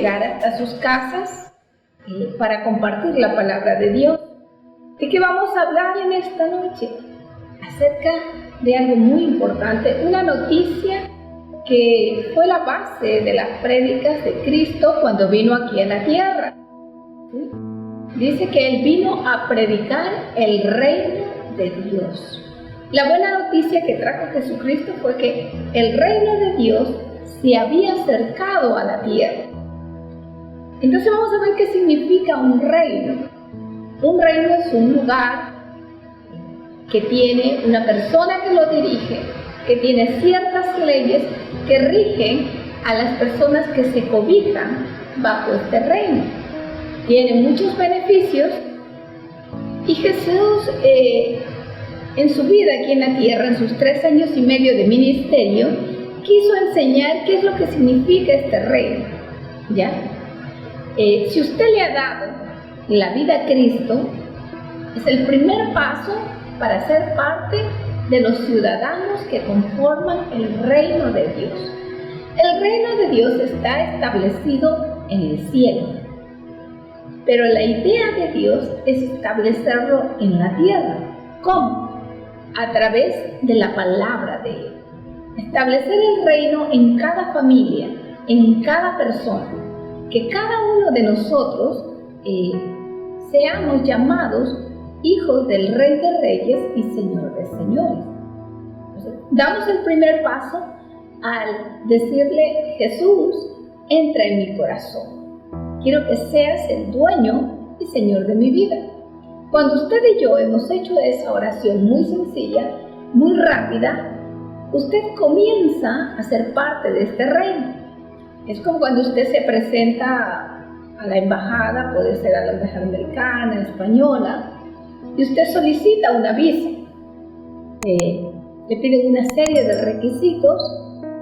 llegar hasta sus casas para compartir la palabra de Dios. ¿De qué vamos a hablar en esta noche? Acerca de algo muy importante, una noticia que fue la base de las prédicas de Cristo cuando vino aquí a la tierra. ¿Sí? Dice que Él vino a predicar el reino de Dios. La buena noticia que trajo Jesucristo fue que el reino de Dios se había acercado a la tierra. Entonces vamos a ver qué significa un reino. Un reino es un lugar que tiene una persona que lo dirige, que tiene ciertas leyes que rigen a las personas que se cobijan bajo este reino. Tiene muchos beneficios y Jesús en su vida aquí en la tierra, en sus 3 años y medio de ministerio, quiso enseñar qué es lo que significa este reino. ¿Ya? Si usted le ha dado la vida a Cristo, es el primer paso para ser parte de los ciudadanos que conforman el reino de Dios. El reino de Dios está establecido en el cielo, pero la idea de Dios es establecerlo en la tierra. ¿Cómo? A través de la palabra de Él. Establecer el reino en cada familia, en cada persona. Que cada uno de nosotros seamos llamados hijos del Rey de Reyes y Señor de Señores. Entonces, damos el primer paso al decirle: Jesús, entra en mi corazón. Quiero que seas el dueño y Señor de mi vida. Cuando usted y yo hemos hecho esa oración muy sencilla, muy rápida, usted comienza a ser parte de este reino. Es como cuando usted se presenta a la embajada, puede ser a la embajada americana, española, y usted solicita una visa. Le piden una serie de requisitos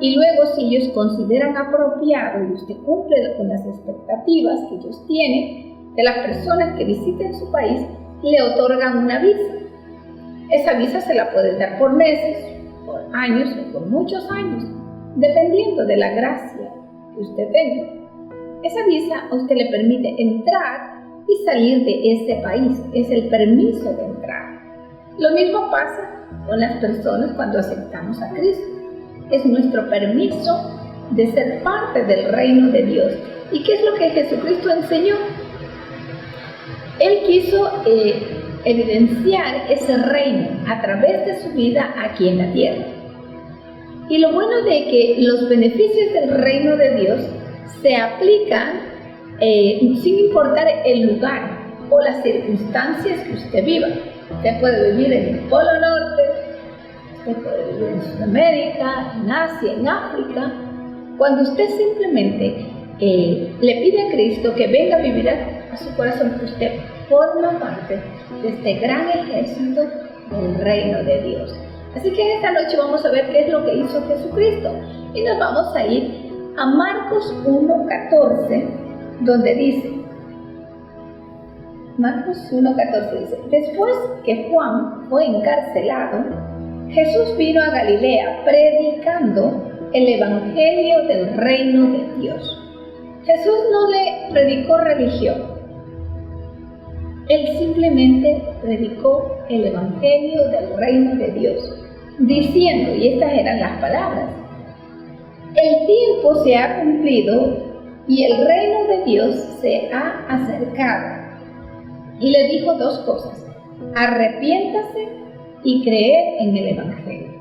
y luego, si ellos consideran apropiado y usted cumple con las expectativas que ellos tienen de las personas que visiten su país, le otorgan una visa. Esa visa se la pueden dar por meses, por años o por muchos años, dependiendo de la gracia que usted tenga. Esa visa a usted le permite entrar y salir de ese país, es el permiso de entrar. Lo mismo pasa con las personas cuando aceptamos a Cristo. Es nuestro permiso de ser parte del reino de Dios. ¿Y qué es lo que Jesucristo enseñó? Él quiso evidenciar ese reino a través de su vida aquí en la tierra. Y lo bueno de que los beneficios del reino de Dios se aplican sin importar el lugar o las circunstancias que usted viva. Usted puede vivir en el Polo Norte, usted puede vivir en Sudamérica, en Asia, en África. Cuando usted simplemente le pide a Cristo que venga a vivir a su corazón, usted forma parte de este gran ejército del reino de Dios. Así que en esta noche vamos a ver qué es lo que hizo Jesucristo. Y nos vamos a ir a Marcos 1:14, donde dice, Marcos 1:14 dice: después que Juan fue encarcelado, Jesús vino a Galilea predicando el evangelio del reino de Dios. Jesús no le predicó religión. Él simplemente predicó el evangelio del reino de Dios, diciendo, y estas eran las palabras: el tiempo se ha cumplido y el reino de Dios se ha acercado. Y le dijo 2 cosas: arrepiéntase y creer en el evangelio.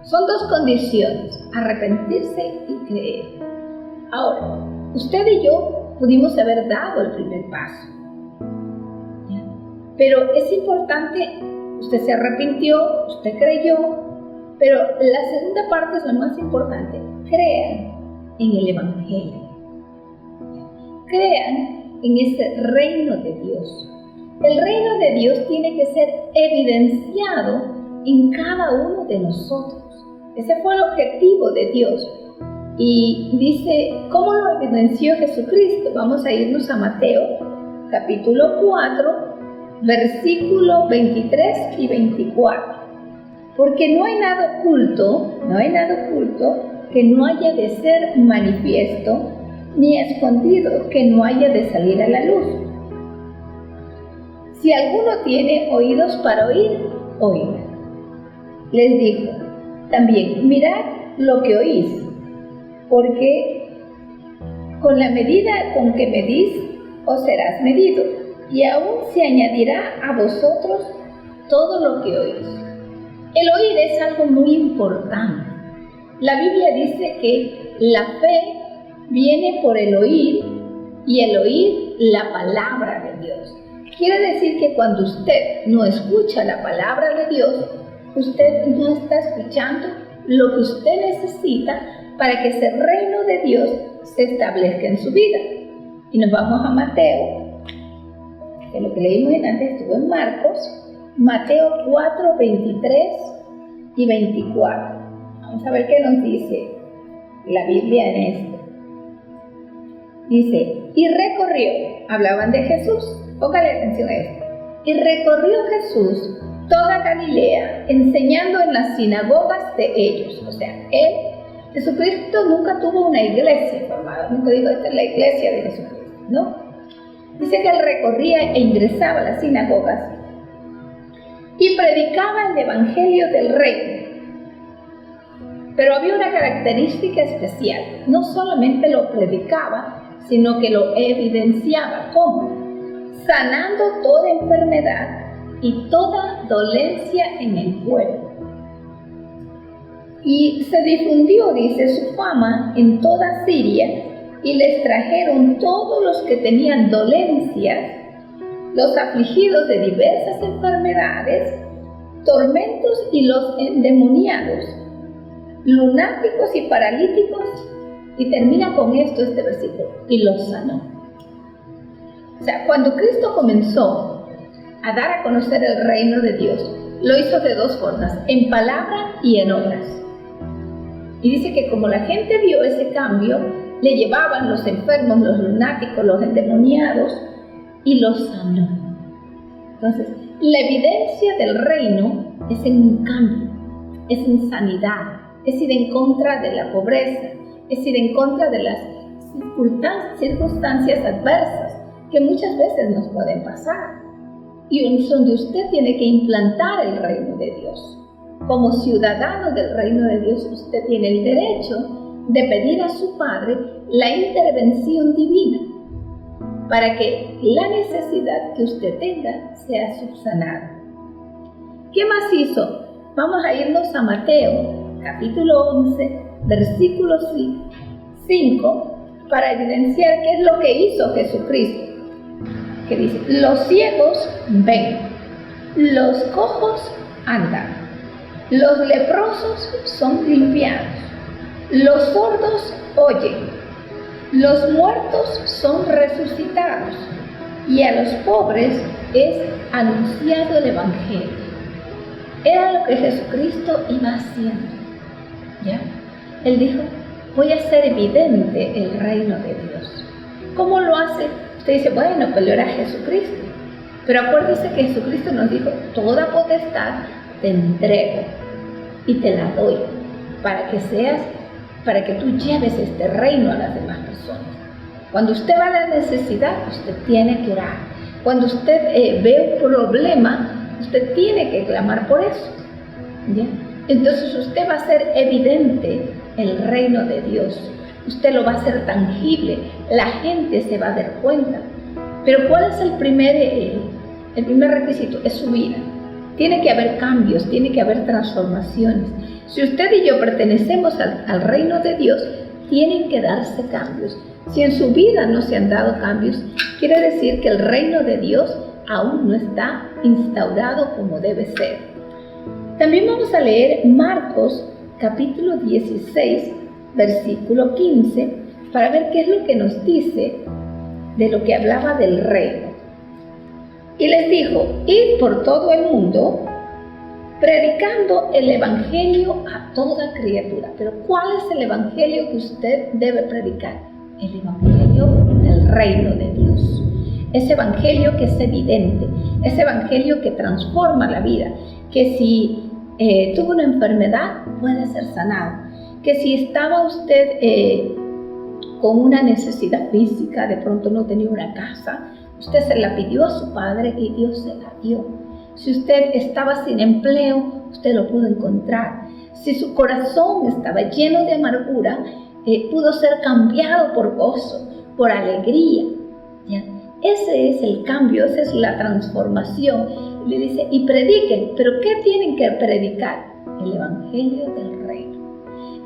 Son 2 condiciones: arrepentirse y creer. Ahora, usted y yo pudimos haber dado el primer paso, ¿ya? Pero es importante, usted se arrepintió, usted creyó, pero la segunda parte es lo más importante: crean en el evangelio, crean en ese reino de Dios. El reino de Dios tiene que ser evidenciado en cada uno de nosotros. Ese fue el objetivo de Dios. Y dice, ¿cómo lo evidenció Jesucristo? Vamos a irnos a Mateo, capítulo 4, versículo 23 y 24. Porque no hay nada oculto que no haya de ser manifiesto, ni escondido que no haya de salir a la luz. Si alguno tiene oídos para oír, oiga. Les dijo también, mirad lo que oís, porque con la medida con que medís, os serás medido, y aún se añadirá a vosotros todo lo que oís. El oír es algo muy importante. La Biblia dice que la fe viene por el oír, y el oír la palabra de Dios. Quiere decir que cuando usted no escucha la palabra de Dios, usted no está escuchando lo que usted necesita para que ese reino de Dios se establezca en su vida. Y nos vamos a Mateo, que lo que leímos antes estuvo en Marcos, Mateo 4, 23 y 24. Vamos a ver qué nos dice la Biblia en esto. Dice, y recorrió, hablaban de Jesús, póngale atención a esto, y recorrió Jesús toda Galilea, enseñando en las sinagogas de ellos. O sea, Jesucristo nunca tuvo una iglesia formada, nunca dijo, esta es la iglesia de Jesucristo, ¿no? Dice que él recorría e ingresaba a las sinagogas y predicaba el evangelio del reino. Pero había una característica especial, no solamente lo predicaba, sino que lo evidenciaba. ¿Cómo? Sanando toda enfermedad y toda dolencia en el pueblo. Y se difundió, dice, su fama en toda Siria, y les trajeron todos los que tenían dolencias, los afligidos de diversas enfermedades, tormentos y los endemoniados, lunáticos y paralíticos, y termina con esto este versículo, y los sanó. O sea, cuando Cristo comenzó a dar a conocer el reino de Dios, lo hizo de dos formas, en palabra y en obras. Y dice que como la gente vio ese cambio, le llevaban los enfermos, los lunáticos, los endemoniados, y los sanó. Entonces, la evidencia del reino es en un cambio, es en sanidad, es ir en contra de la pobreza, es ir en contra de las circunstancias adversas que muchas veces nos pueden pasar. Y es donde usted tiene que implantar el reino de Dios. Como ciudadano del reino de Dios, usted tiene el derecho de pedir a su Padre la intervención divina para que la necesidad que usted tenga sea subsanada. ¿Qué más hizo? Vamos a irnos a Mateo, capítulo 11, versículo 5, para evidenciar qué es lo que hizo Jesucristo. Que dice, los ciegos ven, los cojos andan, los leprosos son limpiados, los sordos oyen, los muertos son resucitados, y a los pobres es anunciado el evangelio. Era lo que Jesucristo iba haciendo, ¿ya? Él dijo, voy a hacer evidente el reino de Dios. ¿Cómo lo hace? Usted dice, bueno, pero era Jesucristo. Pero acuérdese que Jesucristo nos dijo, toda potestad te entrego y te la doy para que tú lleves este reino a las demás personas. Cuando usted va a la necesidad, usted tiene que orar. Cuando usted ve un problema, usted tiene que clamar por eso, ¿ya? Entonces usted va a hacer evidente el reino de Dios. Usted lo va a hacer tangible, la gente se va a dar cuenta. Pero ¿cuál es el primer requisito? Es su vida. Tiene que haber cambios, tiene que haber transformaciones. Si usted y yo pertenecemos al reino de Dios, tienen que darse cambios. Si en su vida no se han dado cambios, quiere decir que el reino de Dios aún no está instaurado como debe ser. También vamos a leer Marcos capítulo 16, versículo 15, para ver qué es lo que nos dice de lo que hablaba del reino. Y les dijo, id por todo el mundo, predicando el evangelio a toda criatura. Pero ¿cuál es el evangelio que usted debe predicar? El evangelio del reino de Dios. Ese evangelio que es evidente, ese evangelio que transforma la vida, que si tuvo una enfermedad puede ser sanado, que si estaba usted con una necesidad física, de pronto no tenía una casa, usted se la pidió a su padre y Dios se la dio. Si usted estaba sin empleo, usted lo pudo encontrar. Si su corazón estaba lleno de amargura, pudo ser cambiado por gozo, por alegría. ¿Ya? Ese es el cambio, esa es la transformación. Le dice, y prediquen, pero ¿qué tienen que predicar? El evangelio del reino.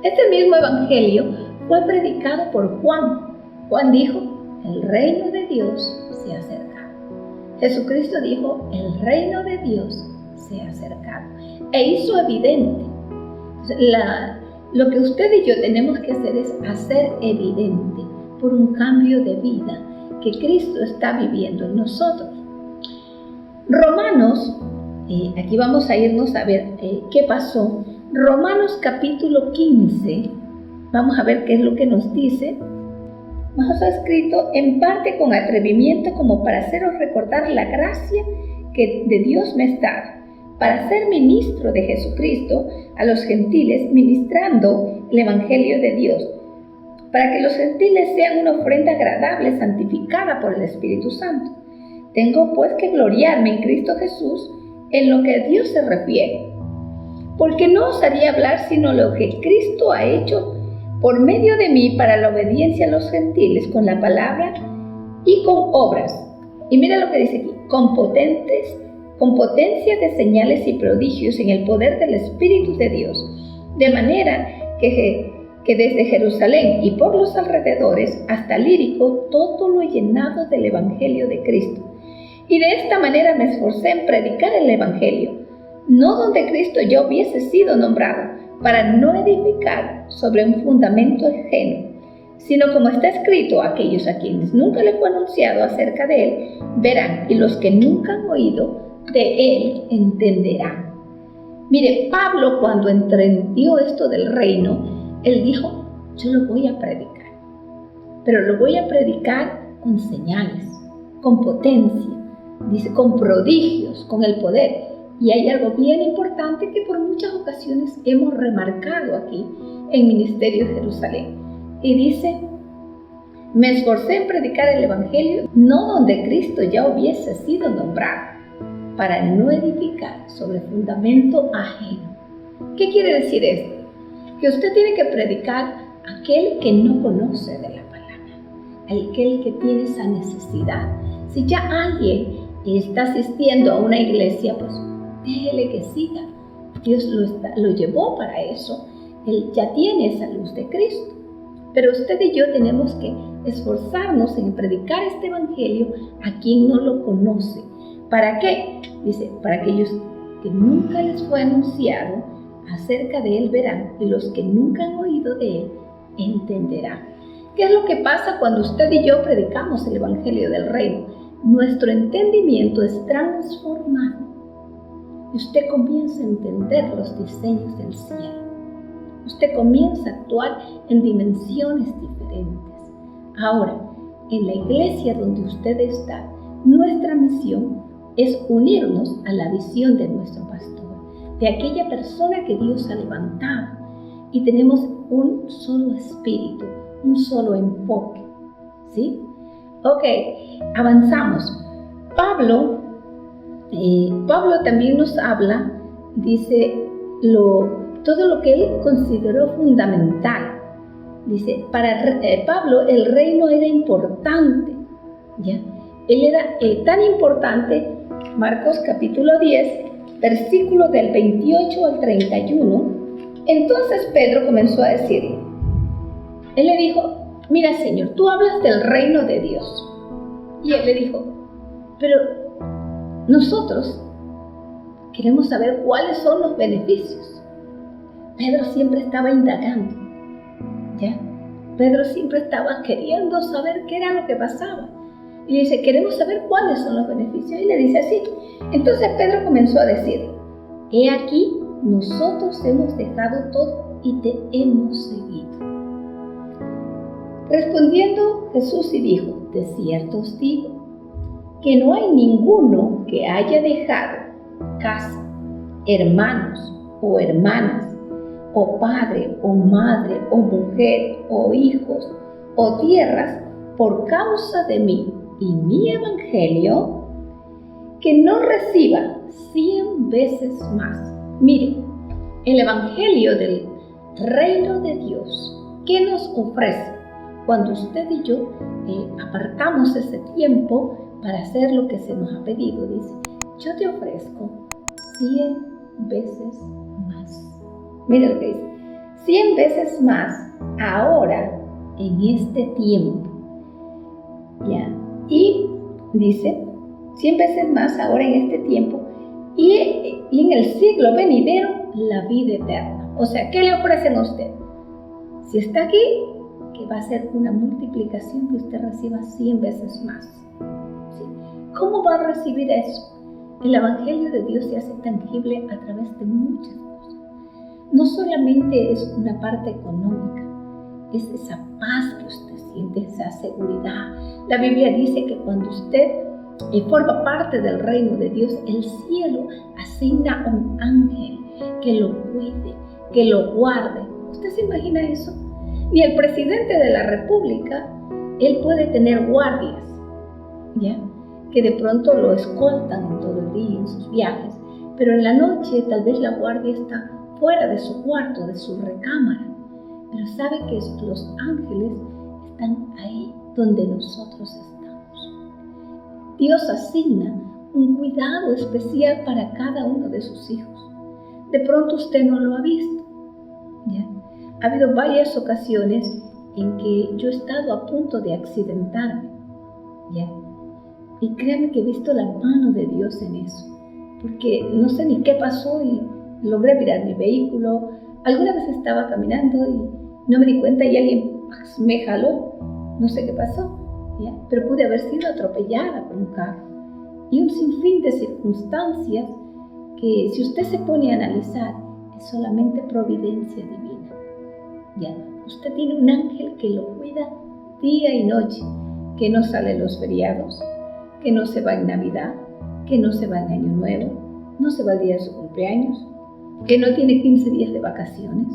Este mismo evangelio fue predicado por Juan. Juan dijo, el reino de Dios se ha acercado. Jesucristo dijo, el reino de Dios se ha acercado. E hizo evidente. Lo que usted y yo tenemos que hacer es hacer evidente por un cambio de vida que Cristo está viviendo en nosotros. Romanos, aquí vamos a irnos a ver qué pasó. Romanos capítulo 15, vamos a ver qué es lo que nos dice. Nos ha escrito en parte con atrevimiento como para haceros recordar la gracia que de Dios me es dada, para ser ministro de Jesucristo a los gentiles, ministrando el evangelio de Dios, para que los gentiles sean una ofrenda agradable, santificada por el Espíritu Santo. Tengo pues que gloriarme en Cristo Jesús en lo que a Dios se refiere, porque no os haría hablar sino lo que Cristo ha hecho por medio de mí para la obediencia a los gentiles con la palabra y con obras. Y mira lo que dice aquí, con potencia de señales y prodigios en el poder del Espíritu de Dios, de manera que desde Jerusalén y por los alrededores hasta Lírico todo lo he llenado del Evangelio de Cristo. Y de esta manera me esforcé en predicar el Evangelio, no donde Cristo ya hubiese sido nombrado, para no edificar sobre un fundamento ajeno, sino como está escrito, aquellos a quienes nunca le fue anunciado acerca de él, verán, y los que nunca han oído de él entenderán. Mire, Pablo cuando entendió esto del reino, él dijo, yo lo voy a predicar, pero lo voy a predicar con señales, con potencia, dice, con prodigios, con el poder. Y hay algo bien importante que por muchas ocasiones hemos remarcado aquí en Ministerio de Jerusalén. Y dice, me esforcé en predicar el Evangelio, no donde Cristo ya hubiese sido nombrado, para no edificar sobre fundamento ajeno. ¿Qué quiere decir esto? Que usted tiene que predicar a aquel que no conoce de la palabra, aquel que tiene esa necesidad. Si ya alguien está asistiendo a una iglesia, pues déjele que siga. Dios lo llevó para eso. Él ya tiene esa luz de Cristo. Pero usted y yo tenemos que esforzarnos en predicar este evangelio a quien no lo conoce. ¿Para qué? Dice, para aquellos que nunca les fue anunciado acerca de él verán, y los que nunca han oído de él entenderán. ¿Qué es lo que pasa cuando usted y yo predicamos el evangelio del reino? Nuestro entendimiento es transformado. Usted comienza a entender los diseños del cielo. Usted comienza a actuar en dimensiones diferentes. Ahora, en la iglesia donde usted está, nuestra misión es unirnos a la visión de nuestro pastor, de aquella persona que Dios ha levantado. Y tenemos un solo espíritu, un solo enfoque. ¿Sí? Ok, avanzamos. Pablo también nos habla, dice, todo lo que él consideró fundamental. Dice, para Pablo el reino era importante, ¿ya? Él era tan importante, Marcos capítulo 10, versículo del 28 al 31. Entonces Pedro comenzó a decirle, él le dijo, mira Señor, tú hablas del reino de Dios. Y él le dijo, pero nosotros queremos saber cuáles son los beneficios. Pedro siempre estaba indagando, ¿ya? Pedro siempre estaba queriendo saber qué era lo que pasaba. Y dice, queremos saber cuáles son los beneficios. Y le dice así. Entonces Pedro comenzó a decir, he aquí, nosotros hemos dejado todo y te hemos seguido. Respondiendo Jesús y dijo, de cierto os digo, que no hay ninguno que haya dejado casa, hermanos o hermanas, o padre o madre o mujer o hijos o tierras por causa de mí y mi evangelio, que no reciba 100 veces más. Mire, el evangelio del reino de Dios, ¿qué nos ofrece? Cuando usted y yo apartamos ese tiempo para hacer lo que se nos ha pedido, dice, yo te ofrezco 100 veces más. Mire lo que dice, 100 veces más ahora en este tiempo. ¿Ya? Y dice, 100 veces más ahora en este tiempo y en el siglo venidero la vida eterna. O sea, ¿qué le ofrecen a usted? Si está aquí, que va a ser una multiplicación que usted reciba 100 veces más. ¿Sí? ¿Cómo va a recibir eso? El evangelio de Dios se hace tangible a través de muchas cosas. No solamente es una parte económica, es esa paz que usted siente, esa seguridad. La Biblia dice que cuando usted forma parte del reino de Dios, el cielo asigna a un ángel que lo cuide, que lo guarde. ¿Usted se imagina eso? Y el presidente de la República, él puede tener guardias, ¿ya? Que de pronto lo escoltan en todo el día, en sus viajes, pero en la noche tal vez la guardia está fuera de su cuarto, de su recámara, pero sabe que los ángeles están ahí donde nosotros estamos. Dios asigna un cuidado especial para cada uno de sus hijos. De pronto usted no lo ha visto, ¿ya? Ha habido varias ocasiones en que yo he estado a punto de accidentarme, ¿ya? Y créanme que he visto la mano de Dios en eso, porque no sé ni qué pasó y logré virar mi vehículo. Alguna vez estaba caminando y no me di cuenta y alguien me jaló, no sé qué pasó, ¿ya? Pero pude haber sido atropellada por un carro. Y un sinfín de circunstancias que si usted se pone a analizar es solamente providencia divina, ¿ya? Usted tiene un ángel que lo cuida día y noche, que no sale en los feriados, que no se va en Navidad, que no se va en Año Nuevo, no se va el día de su cumpleaños, que no tiene 15 días de vacaciones.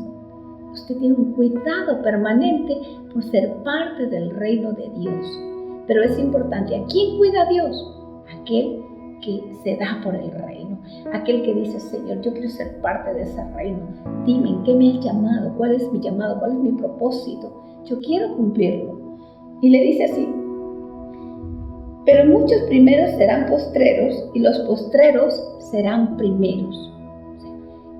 Usted tiene un cuidado permanente por ser parte del reino de Dios. Pero es importante, ¿a quién cuida Dios? Aquel que se da por el reino, aquel que dice, Señor, yo quiero ser parte de ese reino. Dime, ¿en qué me has llamado? ¿Cuál es mi llamado? ¿Cuál es mi propósito? Yo quiero cumplirlo. Y le dice así, pero muchos primeros serán postreros y los postreros serán primeros.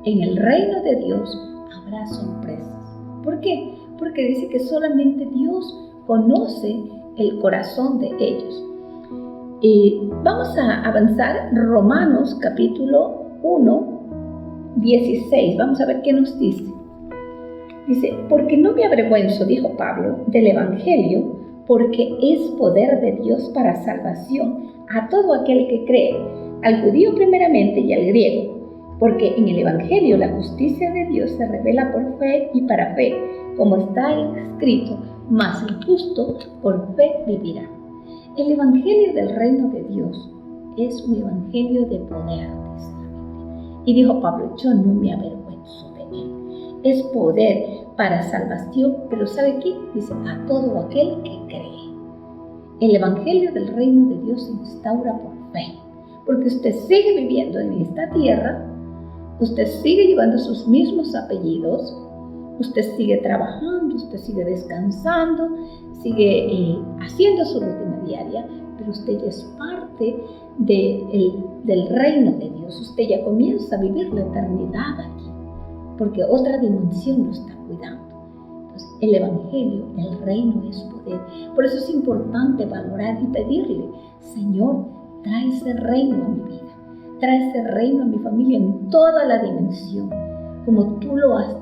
En el reino de Dios habrá sorpresas. ¿Por qué? Porque dice que solamente Dios conoce el corazón de ellos. Y vamos a avanzar, Romanos capítulo 1, 16. Vamos a ver qué nos dice. Dice, porque no me avergüenzo, dijo Pablo, del evangelio, porque es poder de Dios para salvación a todo aquel que cree, al judío primeramente y al griego, porque en el evangelio la justicia de Dios se revela por fe y para fe, como está escrito, mas el justo por fe vivirá. El evangelio del reino de Dios es un evangelio de poder, dice la Biblia. Y dijo Pablo, yo no me avergüenzo de él. Es poder para salvación, pero ¿sabe qué? Dice, a todo aquel que cree. El evangelio del reino de Dios se instaura por fe, porque usted sigue viviendo en esta tierra, usted sigue llevando sus mismos apellidos, usted sigue trabajando, usted sigue descansando, sigue haciendo su rutina diaria, pero usted ya es parte del reino de Dios. Usted ya comienza a vivir la eternidad aquí, porque otra dimensión lo está cuidando. Entonces, el evangelio, el reino es poder. Por eso es importante valorar y pedirle, Señor, trae ese reino a mi vida, trae ese reino a mi familia en toda la dimensión, como tú lo has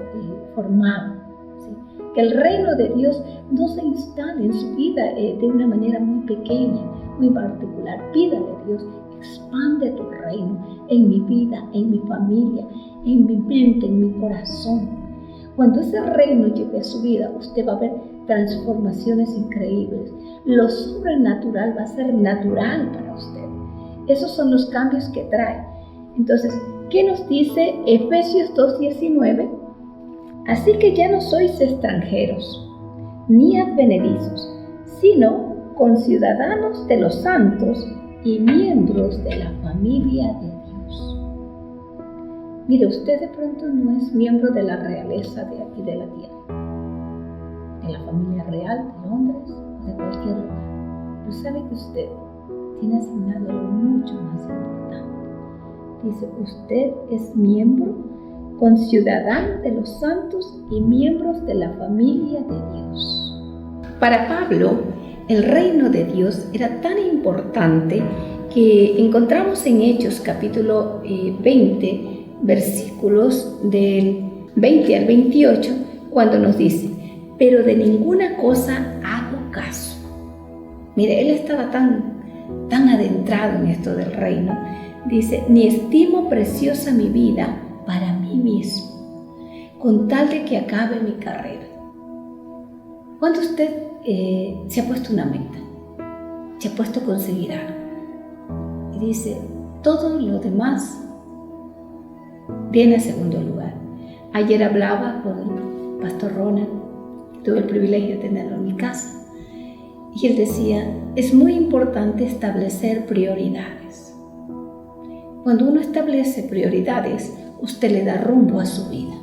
formado. ¿Sí? Que el reino de Dios no se instale en su vida de una manera muy pequeña, muy particular. Pídale a Dios, expande tu reino en mi vida, en mi familia, en mi mente, en mi corazón. Cuando ese reino llegue a su vida, usted va a ver transformaciones increíbles. Lo sobrenatural va a ser natural para usted. Esos son los cambios que trae. Entonces, ¿qué nos dice Efesios 2:19? Así que ya no sois extranjeros, ni advenedizos, sino conciudadanos de los santos y miembros de la familia de Dios. Mire, usted de pronto no es miembro de la realeza de aquí de la tierra, de la familia real de Londres o de cualquier lugar, pero sabe que usted tiene asignado algo mucho más importante. Dice, usted es miembro, conciudadano de los santos y miembros de la familia de Dios. Para Pablo, el reino de Dios era tan importante que encontramos en Hechos capítulo 20, versículos del 20 al 28, cuando nos dice, pero de ninguna cosa hago caso. Mire, él estaba tan adentrado en esto del reino. Dice, ni estimo preciosa mi vida para mí mismo, con tal de que acabe mi carrera. ¿Cuándo usted se ha puesto una meta? Se ha puesto a conseguir algo. Y dice, todo lo demás viene a segundo lugar. Ayer hablaba con el pastor Ronald, tuve el privilegio de tenerlo en mi casa, y él decía, es muy importante establecer prioridades. Cuando uno establece prioridades, usted le da rumbo a su vida.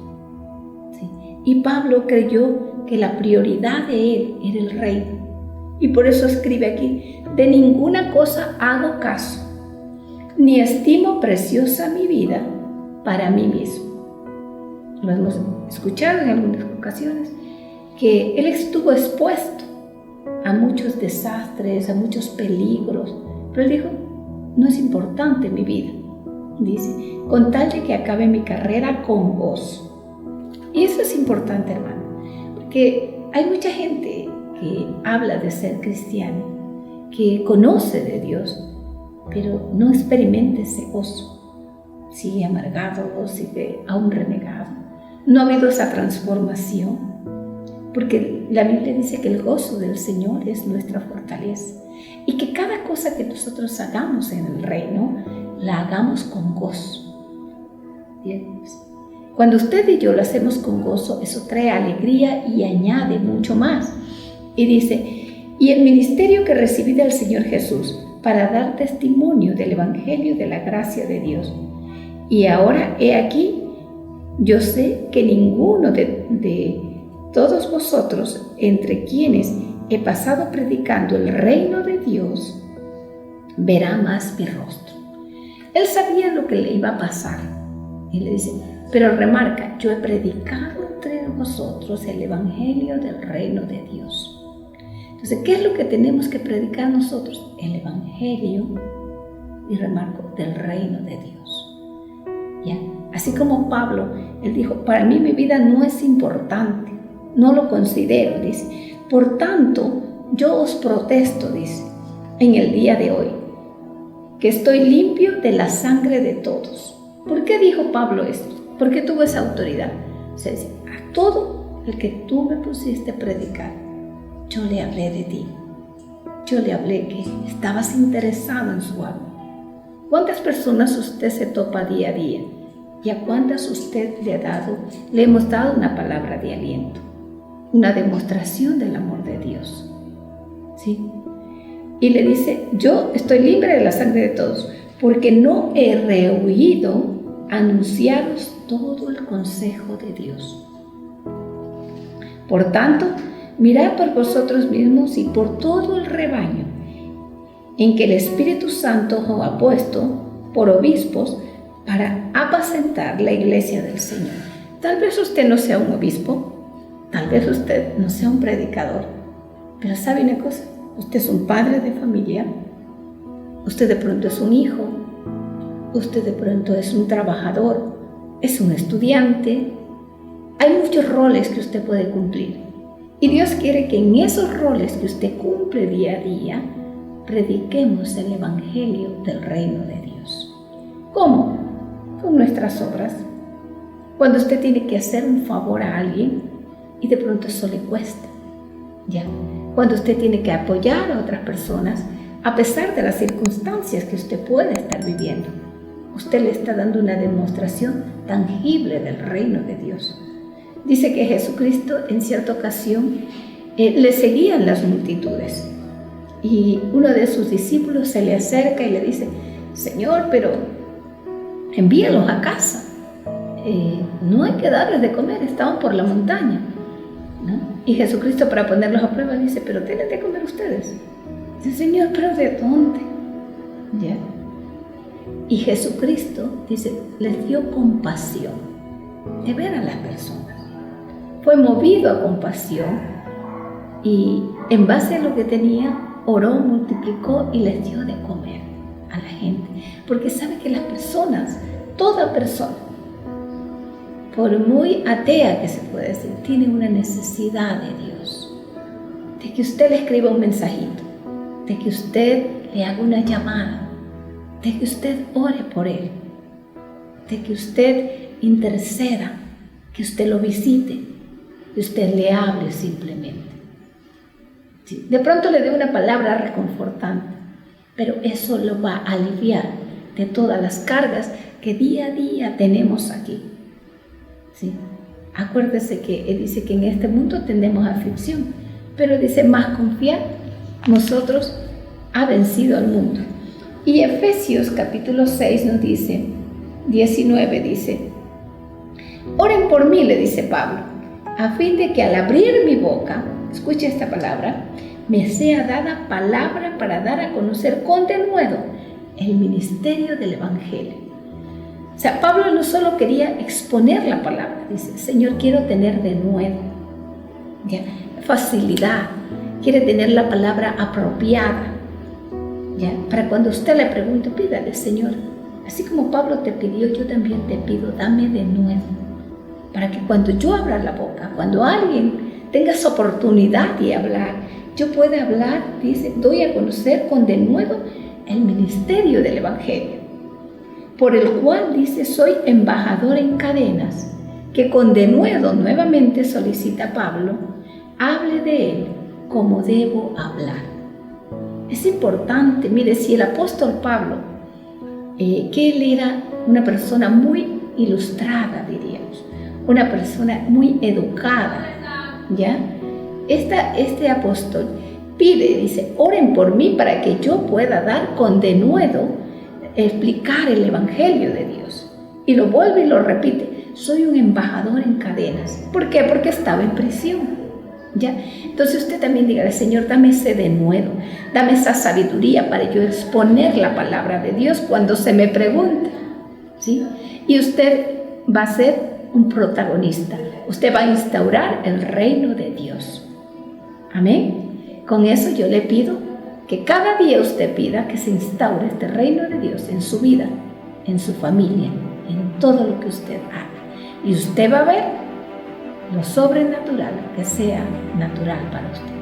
¿Sí? Y Pablo creyó que la prioridad de él era el reino. Y por eso escribe aquí, de ninguna cosa hago caso, ni estimo preciosa mi vida para mí mismo. Lo hemos escuchado en algunas ocasiones, que él estuvo expuesto a muchos desastres, a muchos peligros, pero él dijo, no es importante mi vida. Dice, con tal de que acabe mi carrera con gozo. Y eso es importante, hermano, porque hay mucha gente que habla de ser cristiano, que conoce de Dios, pero no experimenta ese gozo. Sigue amargado, sigue aún renegado. No ha habido esa transformación, porque la Biblia dice que el gozo del Señor es nuestra fortaleza y que cada cosa que nosotros hagamos en el reino, la hagamos con gozo. Bien. Cuando usted y yo lo hacemos con gozo, eso trae alegría y añade mucho más. Y dice, y el ministerio que recibí del Señor Jesús para dar testimonio del evangelio de la gracia de Dios. Y ahora he aquí, yo sé que ninguno de todos vosotros, entre quienes he pasado predicando el reino de Dios, verá más mi rostro. Él sabía lo que le iba a pasar. Y le dice, pero remarca, yo he predicado entre vosotros el evangelio del reino de Dios. Entonces, ¿qué es lo que tenemos que predicar nosotros? El evangelio, y remarco, del reino de Dios. ¿Ya? Así como Pablo, él dijo, para mí mi vida no es importante, no lo considero, dice. Por tanto, yo os protesto, dice, en el día de hoy, que estoy limpio de la sangre de todos. ¿Por qué dijo Pablo esto? ¿Por qué tuvo esa autoridad? O sea, dice, a todo el que tú me pusiste a predicar, yo le hablé de ti. Yo le hablé que estabas interesado en su alma. ¿Cuántas personas usted se topa día a día? ¿Y a cuántas usted le hemos dado una palabra de aliento? Una demostración del amor de Dios. ¿Sí? Y le dice, yo estoy libre de la sangre de todos, porque no he rehuido anunciaros todo el consejo de Dios. Por tanto, mirad por vosotros mismos y por todo el rebaño, en que el Espíritu Santo os ha puesto por obispos para apacentar la iglesia del Señor. Tal vez usted no sea un obispo, tal vez usted no sea un predicador, pero ¿sabe una cosa? Usted es un padre de familia, usted de pronto es un hijo, usted de pronto es un trabajador, es un estudiante. Hay muchos roles que usted puede cumplir. Y Dios quiere que en esos roles que usted cumple día a día, prediquemos el evangelio del reino de Dios. ¿Cómo? Con nuestras obras. Cuando usted tiene que hacer un favor a alguien y de pronto eso le cuesta. ¿Ya? Cuando usted tiene que apoyar a otras personas, a pesar de las circunstancias que usted puede estar viviendo, usted le está dando una demostración tangible del reino de Dios. Dice que Jesucristo en cierta ocasión le seguían las multitudes. Y uno de sus discípulos se le acerca y le dice: Señor, pero envíalos a casa. No hay que darles de comer, estaban por la montaña, ¿no? Y Jesucristo, para ponerlos a prueba, dice: pero denles de comer ustedes. Dice: Señor, ¿pero de dónde? ¿Ya? Y Jesucristo, dice, les dio compasión de ver a las personas. Fue movido a compasión y en base a lo que tenía, oró, multiplicó y les dio de comer a la gente. Porque sabe que las personas, toda persona, por muy atea que se pueda decir, tiene una necesidad de Dios. De que usted le escriba un mensajito, de que usted le haga una llamada, de que usted ore por él, de que usted interceda, que usted lo visite, que usted le hable simplemente. Sí, de pronto le dé una palabra reconfortante, pero eso lo va a aliviar de todas las cargas que día a día tenemos aquí. ¿Sí? Acuérdese que él dice que en este mundo tenemos aflicción, pero dice: más confiar, nosotros ha vencido al mundo. Y Efesios capítulo 6 nos dice, 19 dice: oren por mí, le dice Pablo, a fin de que al abrir mi boca, escuche esta palabra, me sea dada palabra para dar a conocer con denuedo el ministerio del Evangelio. O sea, Pablo no solo quería exponer la palabra, dice: Señor, quiero tener denuedo, ¿ya? Facilidad, quiere tener la palabra apropiada, ¿ya? Para cuando usted le pregunte, pídale: Señor, así como Pablo te pidió, yo también te pido, dame denuedo, para que cuando yo abra la boca, cuando alguien tenga esa oportunidad de hablar, yo pueda hablar, dice, doy a conocer con denuedo el ministerio del Evangelio, por el cual, dice, soy embajador en cadenas, que con denuedo nuevamente solicita Pablo, hable de él como debo hablar. Es importante, mire, si el apóstol Pablo, que él era una persona muy ilustrada, diríamos, una persona muy educada, ¿ya? Este apóstol pide, dice: oren por mí para que yo pueda dar con denuedo, explicar el Evangelio de Dios. Y lo vuelve y lo repite: soy un embajador en cadenas. ¿Por qué? Porque estaba en prisión, ¿ya? Entonces usted también dígale: Señor, dame ese denuedo, dame esa sabiduría para yo exponer la palabra de Dios cuando se me pregunte, ¿sí? Y usted va a ser un protagonista. Usted va a instaurar el reino de Dios. Amén. Con eso yo le pido que cada día usted pida que se instaure este reino de Dios en su vida, en su familia, en todo lo que usted haga. Y usted va a ver lo sobrenatural que sea natural para usted.